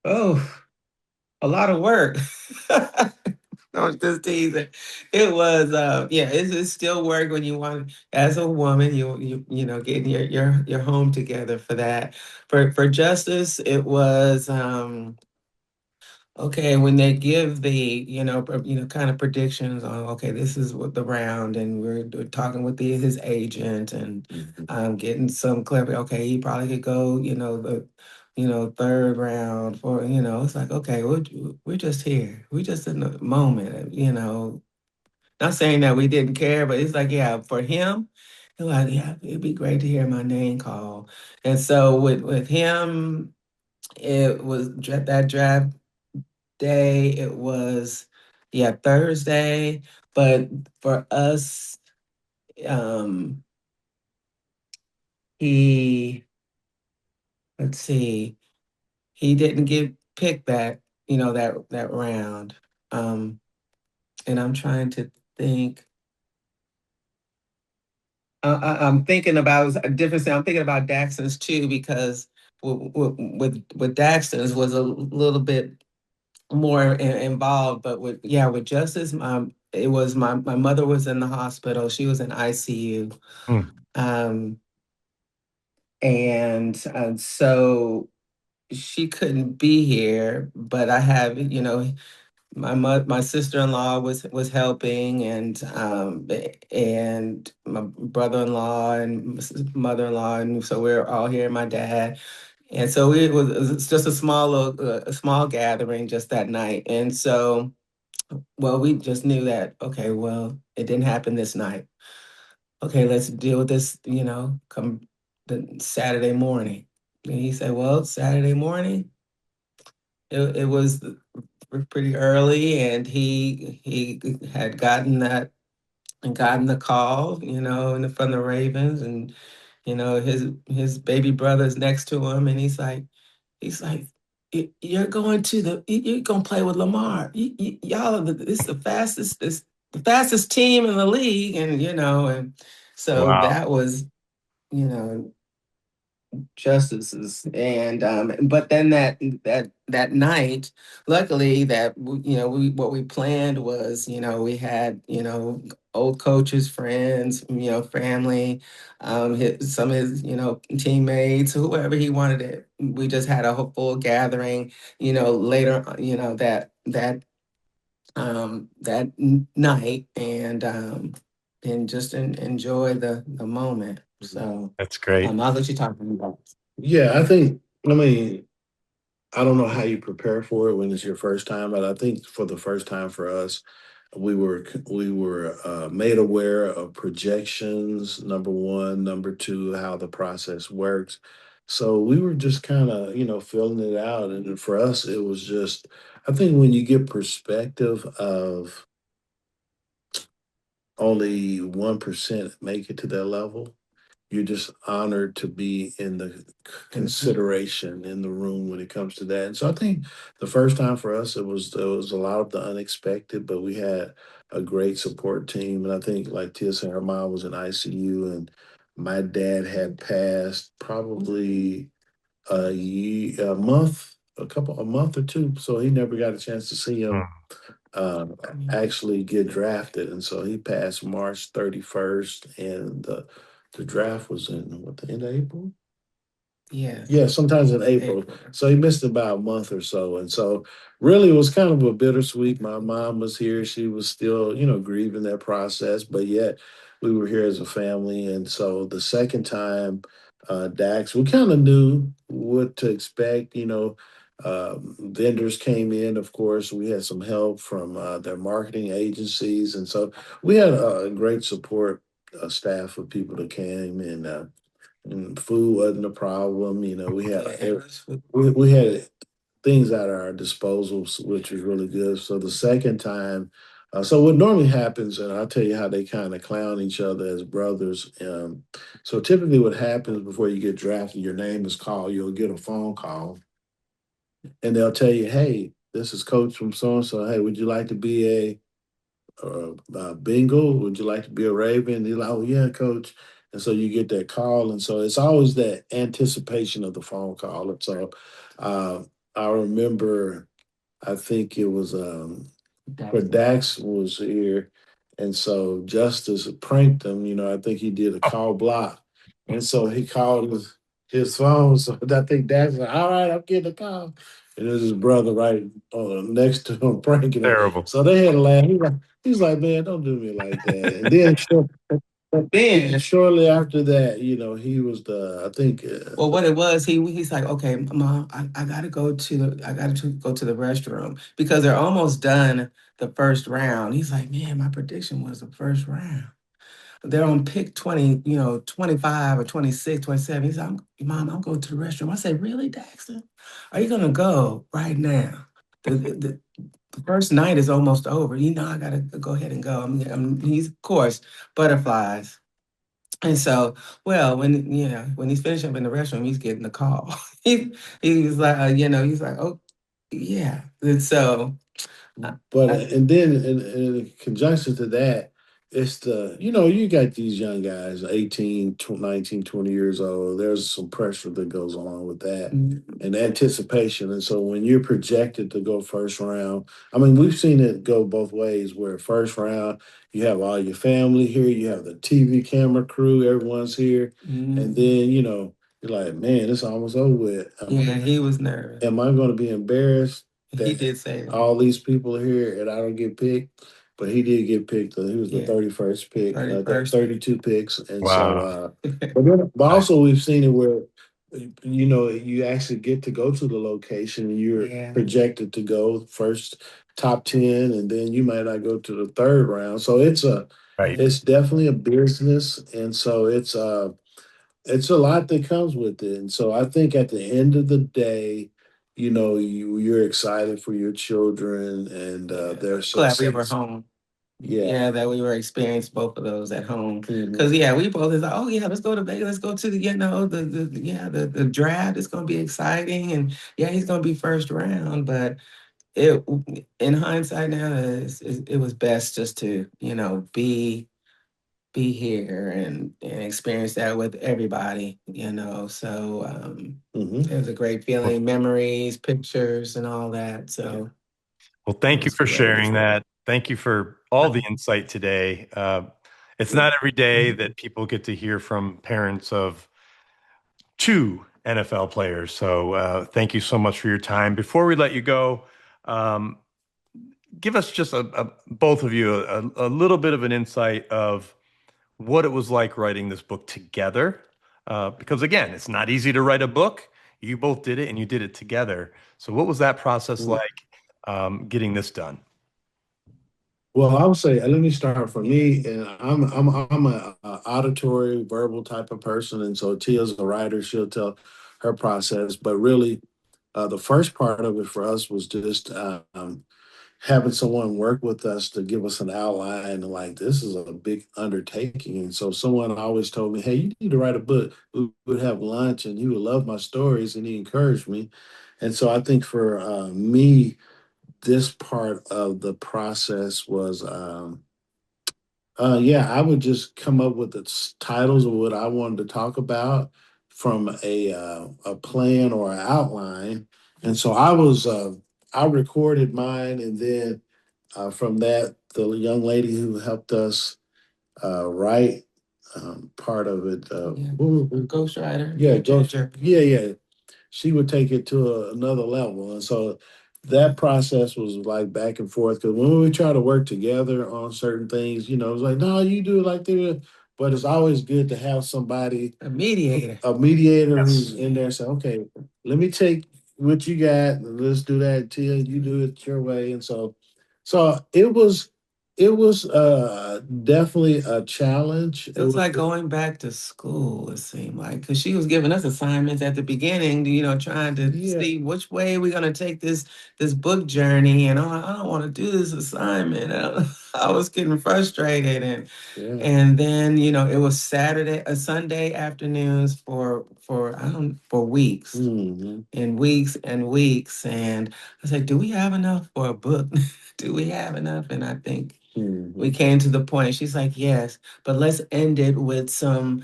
Oh, a lot of work. I was just teasing. It was, yeah, it's still work when you want, as a woman, getting your home together for that. For Justice, it was, okay, when they give the, kind of predictions on, okay, this is what the round, and we're talking with his agent, and Mhm. getting some clever, okay, he probably could go, third round for, it's like, okay, we're just here. We're just in the moment, Not saying that we didn't care, but it's like, yeah, for him, he's like, yeah, it'd be great to hear my name called. And so with him, it was that draft day. It was, yeah, Thursday. But for us, um, he, let's see, he didn't get picked that round. Um, and I'm trying to think. I'm thinking about a different thing. I'm thinking about Daxton's too because with Daxton's was a little bit more involved, but with Justice, it was my mother was in the hospital. She was in ICU, Hmm. um, and so she couldn't be here. But I have, my sister-in-law was helping, and my brother-in-law and mother-in-law, and so we are all here, my dad. And so it was just a small gathering just that night. And so, well, we just knew that, okay, well, it didn't happen this night. Okay, let's deal with this, come the Saturday morning. And he said, well, Saturday morning, it was pretty early, and he had gotten the call, from the Ravens, and his baby brother's next to him, and he's like, You're going to you're gonna play with Lamar. Y'all are this is the fastest this the fastest team in the league," and so Wow. that was, you know justices. And but then that night, luckily, we what we planned was, we had, old coaches, friends, family, some of his, teammates, whoever he wanted it. We just had a whole full gathering, later, night, and just enjoy the moment. So That's great. I'll let you talk about. Yeah, I think, I mean, I don't know how you prepare for it when it's your first time, but I think for the first time for us, we were made aware of projections. Number one, number two, how the process works. So we were just kind of filling it out, and for us, it was just. I think when you get perspective of only 1% make it to that level, you're just honored to be in the consideration in the room when it comes to that. And so I think the first time for us, it was a lot of the unexpected, but we had a great support team. And I think like Tia said, her mom was in ICU, and my dad had passed probably a month, a month or two, so he never got a chance to see him Mm. actually get drafted. And so he passed March 31st, and the draft was in what, the end of April? Yes. Yeah, sometimes in April. April. So he missed about a month or so. And so really it was kind of a bittersweet. My mom was here. She was still, grieving that process, but yet we were here as a family. And so the second time, Dax, we kind of knew what to expect. Vendors came in, of course. We had some help from their marketing agencies. And so we had a great support staff of people that came, and food wasn't a problem. We had Yeah. we had things at our disposals, which was really good. So the second time, so what normally happens, and I'll tell you how they kind of clown each other as brothers. So typically, what happens before you get drafted, your name is called. You'll get a phone call, and they'll tell you, "Hey, this is Coach from so and so. Hey, would you like to be a Bengal? Would you like to be a Raven?" He's like, "Oh yeah, coach." And so you get that call, and so it's always that anticipation of the phone call. And so uh, I remember, I think it was where Dax was here, and so Justice pranked him. I think he did a call block, and so he called his phone. So I think Dax was like, "All right, I'm getting a call." And it was his brother right next to him pranking him. Terrible. So they had a laugh. He's like, "Man, don't do me like that." And then Then, shortly after that, he was I think, well, what it was, he's like, okay, Mom, I gotta go to the restroom because they're almost done the first round. He's like, man, my prediction was the first round. They're on pick 20, 25 or 26, 27. He's like, Mom, I'm going to the restroom. I said, really, Daxton? Are you gonna go right now? The first night is almost over. I gotta go ahead and go. He's, of course, butterflies. And so, well, when he's finishing up in the restroom, he's getting the call. He's like, he's like, oh, yeah. And so, but I, and then in conjunction to that, it's you got these young guys, 18, 19, 20 years old. There's some pressure that goes along with that mm, and anticipation. And so when you're projected to go first round, I mean, we've seen it go both ways where first round, you have all your family here, you have the TV camera crew, everyone's here. And mm, then, you're like, man, it's almost over with. yeah, he was nervous. Am I going to be embarrassed? He that did say that. all these people are here and I don't get picked, but he did get picked. He was the Yeah, 31st pick, 31st. 32 picks, and so. Wow. But Right. also we've seen it where you actually get to go to the location and you're Yeah, projected to go first top 10, and then you might not go to the third round. So Right. it's definitely a business, and so it's a lot that comes with it. And so I think at the end of the day, you're excited for your children and yeah. their Glad we were success. home. Yeah. Yeah, that we were experienced both of those at home. Cause Hmm. yeah, we both is like, oh yeah, let's go to Vegas. Let's go to the draft. It's gonna be exciting, and yeah, he's gonna be first round. But it in hindsight now, it was best just to be here and experience that with everybody. So it Hmm. was a great Well, feeling, memories, pictures, and all that. Yeah. So well, it thank you was for great. sharing that. Thank you for all the insight today. It's Yeah. not every day that people get to hear from parents of two NFL players. So thank you so much for your time. Before we let you go, um, give us just both of you a little bit of an insight of what it was like writing this book together. Because again, it's not easy to write a book. You both did it and you did it together. So what was that process like getting this done? Well, I would say, let me start from me, and I'm a auditory, verbal type of person, and so Tia's a writer. She'll tell her process, but really, the first part of it for us was just having someone work with us to give us an outline. Like, this is a big undertaking, and so someone always told me, "Hey, you need to write a book." We would have lunch, and he would love my stories, and he encouraged me, and so I think for me this part of the process was yeah, I would just come up with the titles of what I wanted to talk about from a plan or an outline. And so I recorded mine, and then from that the young lady who helped us write part of it, Yeah, ghostwriter. yeah, Yeah, go, Ginger. yeah, she would take it to another level. And so that process was like back and forth, because when we try to work together on certain things, it's like, no, you do it like this. But it's always good to have somebody, A mediator. a mediator who's Yes. in Yeah. there and say, okay, let me take what you got and let's do that till you do it your way. And so it was definitely a challenge. So it's like going back to school, it seemed like, because she was giving us assignments at the beginning, trying to Yeah, see which way we're gonna take this book journey. And I'm like, I don't want to do this assignment. I was getting frustrated, yeah. and then it was Sunday afternoons for I don't for weeks Hmm. and weeks and weeks. And I was like, do we have enough for a book? Do we have enough? And I think we Hmm. came to the point. She's like, yes, but let's end it with some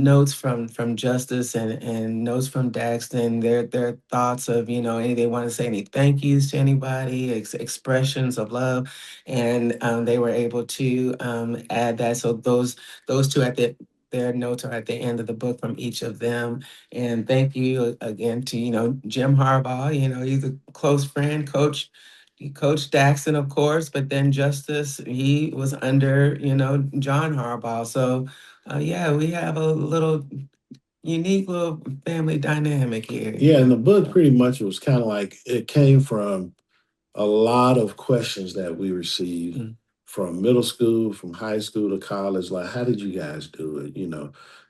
notes from Justice and notes from Daxton. Their thoughts of any they want to say any thank yous to anybody, expressions of love, and they were able to add that. So those two at their notes are at the end of the book from each of them. And thank you again to Jim Harbaugh. He's a close friend, coach. He coached Daxon, of course, but then Justice, he was under, John Harbaugh. So, yeah, we have a little unique little family dynamic here. Yeah, and the book pretty much was kind of like it came from a lot of questions that we received Mm, from middle school, from high school to college. Like, how did you guys do it?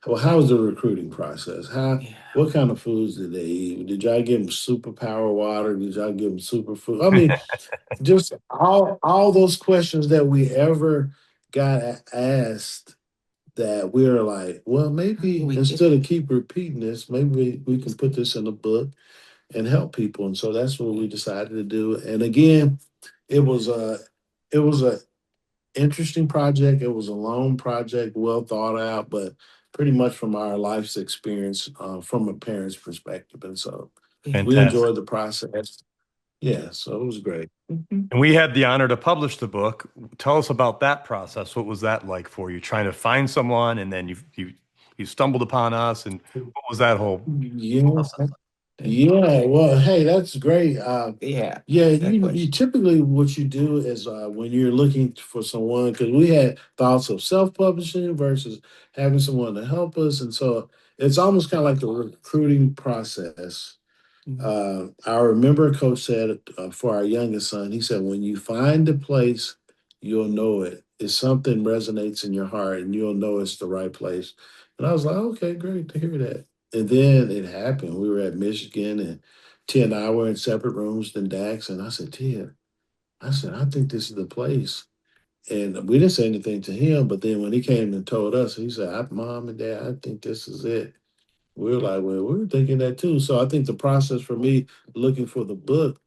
Well, how was the recruiting process? yeah. What kind of foods did they eat? Did y'all give them superpower water? Did y'all give them superfood? I mean, just all those questions that we ever got asked, that we're like, well, How do maybe we get instead of keep repeating this, maybe we can put this in a book and help people. And so that's what we decided to do. And again, it was a interesting project. It was a long project, well thought out, but pretty much from our life's experience, from a parent's perspective. And so yeah. we Fantastic. enjoyed the process. Yeah, so it was great. Mhm. And we had the honor to publish the book. Tell us about that process. What was that like for you? Trying to find someone, and then you stumbled upon us, and what was that whole Yeah, process like? Yeah, well, hey, that's great. Yeah, Yeah, that you question. typically what you do is when you're looking for someone, because we had thoughts of self-publishing versus having someone to help us, and so it's almost kind of like the recruiting process. Mhm. I remember a coach said for our youngest son, he said, when you find a place, you'll know it. If something resonates in your heart and you'll know it's the right place. And I was like, okay, great to hear that. And then it happened. We were at Michigan and Tia and I were in separate rooms than Dax. And I said, Tia, I said, I think this is the place. And we didn't say anything to him, but then when he came and told us, he said, Mom and Dad, I think this is it. We were like, well, we were thinking that too. So I think the process for me looking for the book,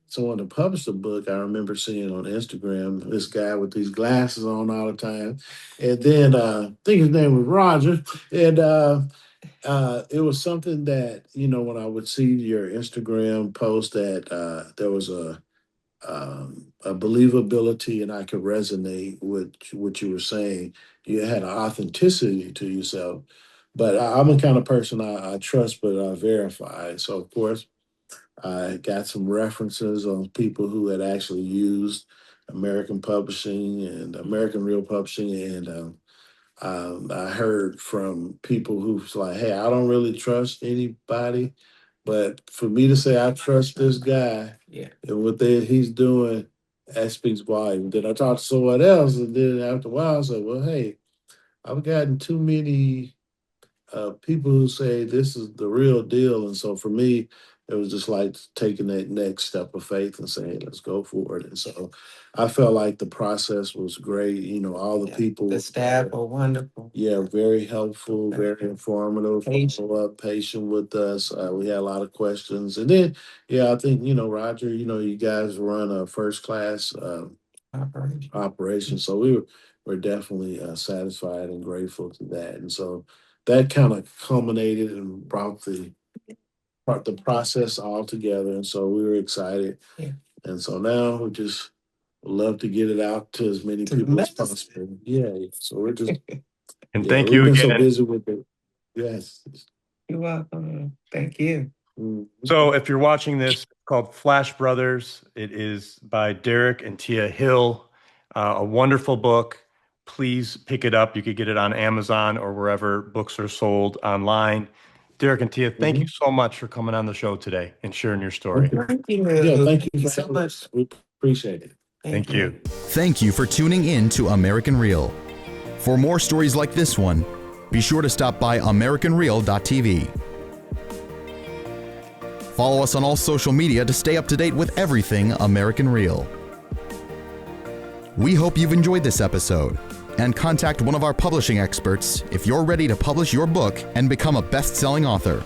someone to publish the book, I remember seeing on Instagram this guy with these glasses on all the time. And then I think his name was Roger. And it was something that, when I would see your Instagram post that there was a believability and I could resonate with what you were saying. You had an authenticity to yourself. But I'm the kind of person I trust but verify. So, of course, I got some references on people who had actually used American Publishing and American Real Publishing. And I heard from people who's like, hey, I don't really trust anybody. But for me to say I trust this guy Yeah. and what he's doing, that speaks volume. Then I talked to someone else, and then after a while, I said, well, hey, I've gotten too many people who say this is the real deal. And so for me, it was just like taking that next step of faith and saying, let's go for it. And so I felt like the process was great. All the Yeah. people The were staff are wonderful. yeah, very helpful, very informative, Patient. follow up, patient with us. We had a lot of questions. And then, yeah, I think, Roger, you guys run a first class Operation. operation. So we're definitely satisfied and grateful to that. And so that kind of culminated and brought the process all together. And so we were excited. Yeah. And so now we just love to get it out to as many To people as medicine. possible. Yeah. So we're just, And yeah, thank we've you been so again. busy with it. Yes. You're welcome. Thank you. Mm. So if you're watching this, it's called Flash Brothers. It is by Derrick and Tia Hill, a wonderful book. Please pick it up. You could get it on Amazon or wherever books are sold online. Derrick and Tia, thank you Mhm. so much for coming on the show today and sharing your story. Okay. Thank you. Yeah, thank you for so having much. us. We appreciate it. Thank you. Thank you for tuning in to American Real. For more stories like this one, be sure to stop by AmericanReal.tv. Follow us on all social media to stay up to date with everything American Real. We hope you've enjoyed this episode, and contact one of our publishing experts if you're ready to publish your book and become a best-selling author.